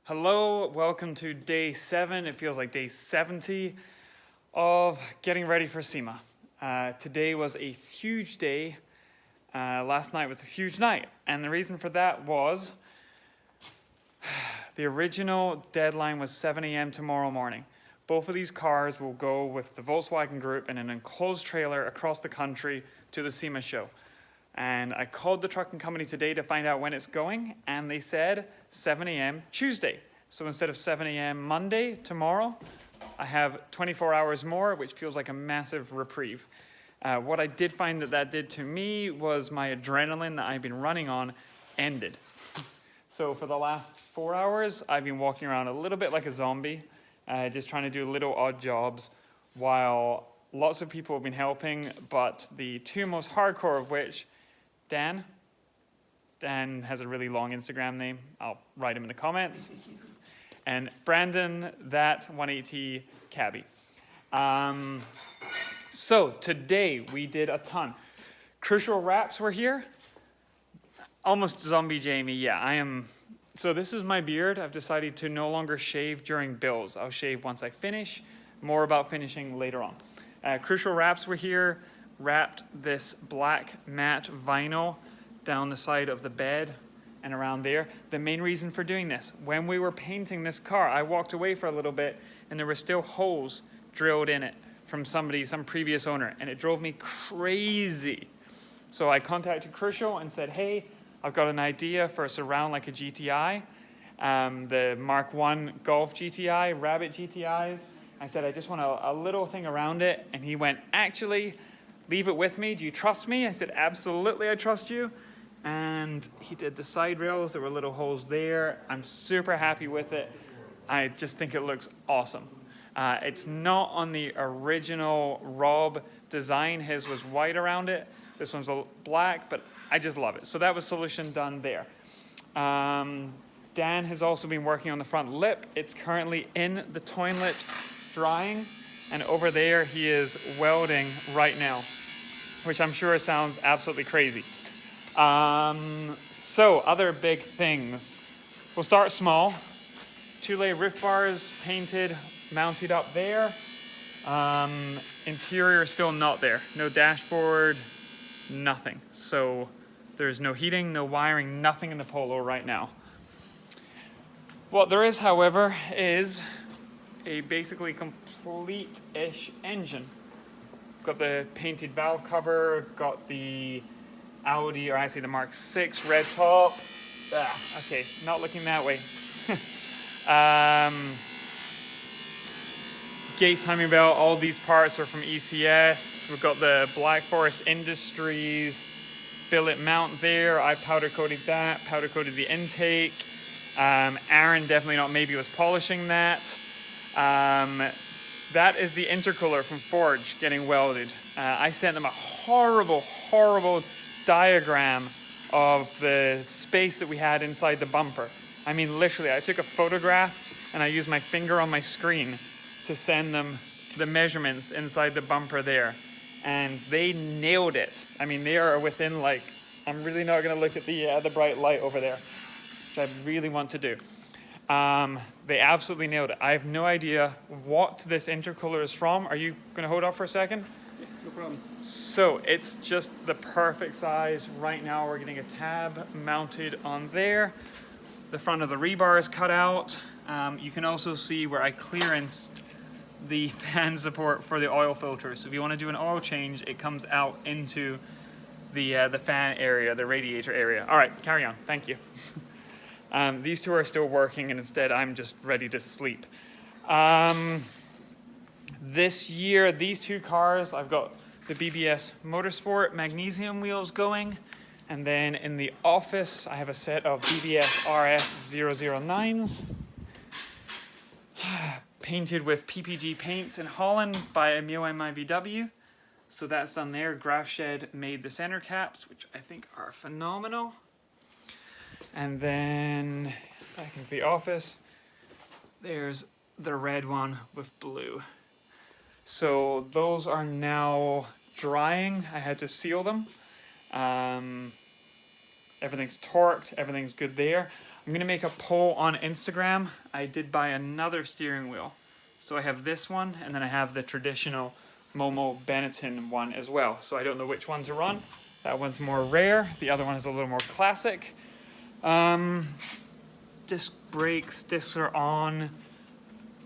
Hello, welcome to day 7. It feels like day 70 of getting ready for SEMA. Today was a huge day. Last night was a huge night. And the reason for that was the original deadline was 7 a.m. tomorrow morning. Both of these cars will go with the Volkswagen Group in an enclosed trailer across the country to the SEMA show. And I called the trucking company today to find out when it's going, and they said 7 a.m. Tuesday. So instead of 7 a.m. Monday, tomorrow, I have 24 hours more, which feels like a massive reprieve. What I did find that did to me was my adrenaline that I've been running on ended. So for the last 4 hours, I've been walking around a little bit like a zombie, just trying to do little odd jobs while lots of people have been helping, but the two most hardcore of which, Dan has a really long Instagram name. I'll write him in the comments. And Brandon, that 180 cabbie. So today we did a ton. Crucial wraps were here. Almost zombie Jamie, yeah, I am. So this is my beard. I've decided to no longer shave during builds. I'll shave once I finish. More about finishing later on. Crucial wraps were here. Wrapped this black matte vinyl down the side of the bed and around there. The main reason for doing this, when we were painting this car, I walked away for a little bit and there were still holes drilled in it from some previous owner, and it drove me crazy. So I contacted Crucial and said, hey, I've got an idea for a surround like a GTI, the Mark 1 Golf GTI, Rabbit GTIs. I said, I just want a little thing around it. And he went, actually, leave it with me. Do you trust me? I said, absolutely, I trust you. And he did the side rails. There were little holes there. I'm super happy with it. I just think it looks awesome. It's not on the original Rob design. His was white around it. This one's black, but I just love it. So that was solution done there. Dan has also been working on the front lip. It's currently in the toilet drying, and over there he is welding right now, which I'm sure sounds absolutely crazy. So other big things. We'll start small. 2-layer roof bars painted, mounted up there. Interior still not there. No dashboard, nothing. So there's no heating, no wiring, nothing in the Polo right now. What there is, however, is a basically complete-ish engine. Got the painted valve cover, got the Audi, or actually the Mark 6 red top. Okay, not looking that way. Gates timing belt, all these parts are from ECS. We've got the Black Forest Industries billet mount there. I powder coated that, powder coated the intake. Aaron definitely not maybe was polishing that. That is the intercooler from Forge getting welded. I sent them a horrible diagram of the space that we had inside the bumper. I mean, literally, I took a photograph and I used my finger on my screen to send them the measurements inside the bumper there. And they nailed it. I mean, they are within like, I'm really not gonna look at the bright light over there, which I really want to do. They absolutely nailed it. I have no idea what this intercooler is from. Are you gonna hold off for a second? Yeah, no problem. So it's just the perfect size. Right now we're getting a tab mounted on there. The front of the rebar is cut out. You can also see where I clearanced the fan support for the oil filter. So if you want to do an oil change, it comes out into the fan area, the radiator area. All right, carry on. Thank you. These two are still working, and instead I'm just ready to sleep. This year, these two cars, I've got the BBS Motorsport magnesium wheels going, and then in the office, I have a set of BBS RF 009s, painted with PPG paints in Holland by Emil MIVW. So that's done there. Graph Shed made the center caps, which I think are phenomenal. And then back into the office, there's the red one with blue. So those are now drying. I had to seal them. Everything's torqued, everything's good there. I'm gonna make a poll on Instagram. I did buy another steering wheel. So I have this one, and then I have the traditional Momo Benetton one as well. So I don't know which one to run. That one's more rare. The other one is a little more classic. Disc brakes, discs are on.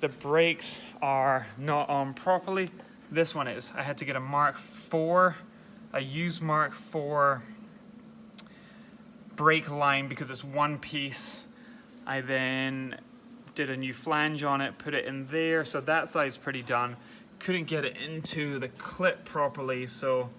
The brakes are not on properly. This one is. I had to get a Mark IV, a used Mark IV brake line because it's one piece. I then did a new flange on it, put it in there, so that side's pretty done. Couldn't get it into the clip properly, so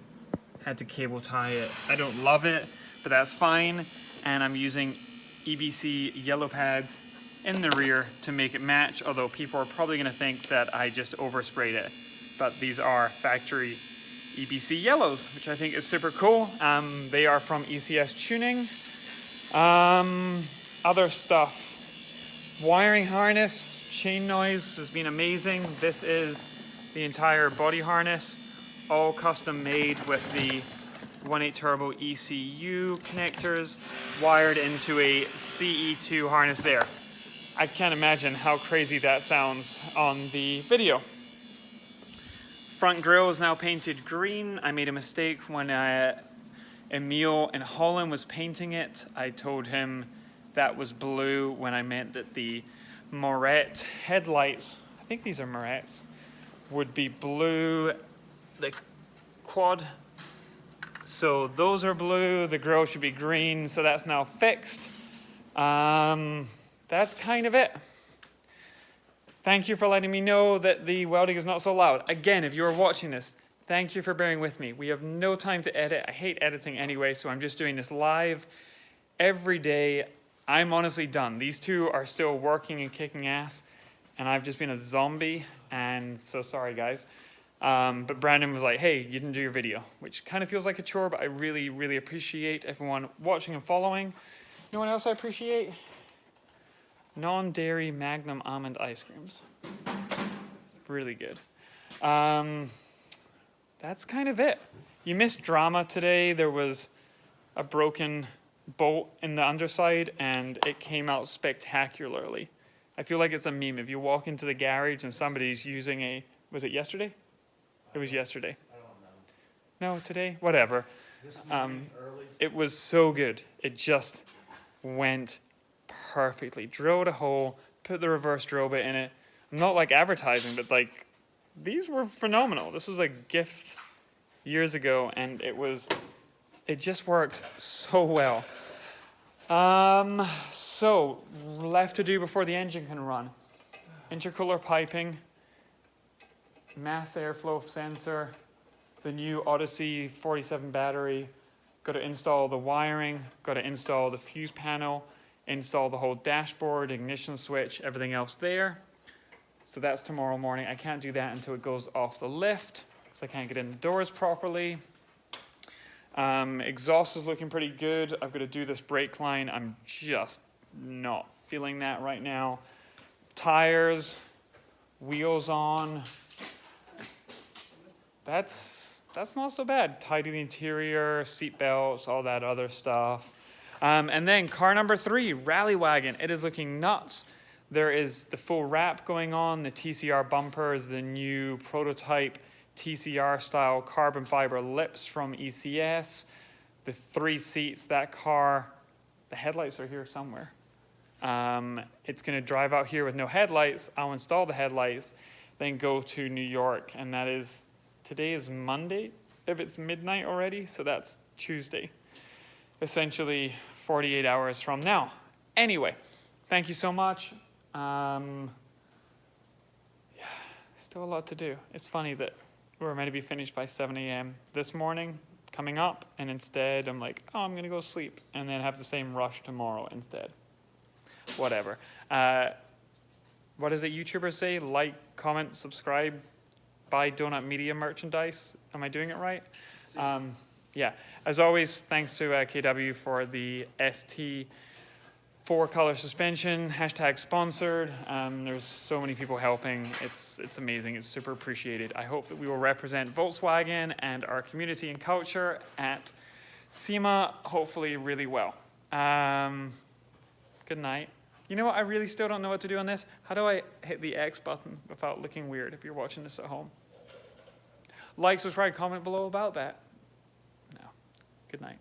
had to cable tie it. I don't love it, but that's fine. And I'm using EBC yellow pads in the rear to make it match, although people are probably gonna think that I just oversprayed it. But these are factory EBC yellows, which I think is super cool. They are from ECS Tuning. Other stuff. Wiring harness, chain noise has been amazing. This is the entire body harness, all custom made with the 1.8 turbo ECU connectors wired into a CE2 harness there. I can't imagine how crazy that sounds on the video. Front grille is now painted green. I made a mistake when Emil in Holland was painting it. I told him that was blue when I meant that the Moret headlights, I think these are Morets, would be blue. The quad, so those are blue. The grille should be green, so that's now fixed. That's kind of it. Thank you for letting me know that the welding is not so loud. Again, if you are watching this, thank you for bearing with me. We have no time to edit. I hate editing anyway, so I'm just doing this live every day. I'm honestly done. These two are still working and kicking ass, and I've just been a zombie, and so sorry, guys. But Brandon was like, hey, you didn't do your video, which kind of feels like a chore, but I really, really appreciate everyone watching and following. You know what else I appreciate? Non-dairy Magnum almond ice creams. Really good. That's kind of it. You missed drama today. There was a broken bolt in the underside and it came out spectacularly. I feel like it's a meme. If you walk into the garage and somebody's using a, was it yesterday? It was yesterday. I don't know. No, today? Whatever. This morning, early. It was so good. It just went perfectly. Drilled a hole, put the reverse drill bit in it. I'm not like advertising, but like these were phenomenal. This was a gift years ago and it just worked so well. So left to do before the engine can run. Intercooler piping, mass airflow sensor, the new Odyssey 47 battery. Got to install the wiring, got to install the fuse panel, install the whole dashboard, ignition switch, everything else there. So that's tomorrow morning. I can't do that until it goes off the lift, so I can't get in the doors properly. Exhaust is looking pretty good. I've got to do this brake line. I'm just not feeling that right now. Tires, wheels on. That's not so bad. Tidy the interior, seat belts, all that other stuff. And then car number 3, Rally Wagon. It is looking nuts. There is the full wrap going on. The TCR bumper is the new prototype TCR style carbon fiber lips from ECS. The 3 seats, that car, the headlights are here somewhere. It's gonna drive out here with no headlights. I'll install the headlights, then go to New York. And that is, today is Monday, if it's midnight already, so that's Tuesday. Essentially 48 hours from now. Anyway, thank you so much. Yeah, still a lot to do. It's funny that we were meant to be finished by 7 a.m. this morning, coming up, and instead I'm like, oh, I'm gonna go sleep, and then have the same rush tomorrow instead. Whatever. What does it YouTubers say? Like, comment, subscribe, buy Donut Media merchandise. Am I doing it right? Yeah. As always, thanks to KW for the ST 4-color suspension, #sponsored. There's so many people helping. It's amazing. It's super appreciated. I hope that we will represent Volkswagen and our community and culture at SEMA, hopefully really well. Good night. You know what? I really still don't know what to do on this. How do I hit the X button without looking weird if you're watching this at home? Like, subscribe, comment below about that. No. Good night.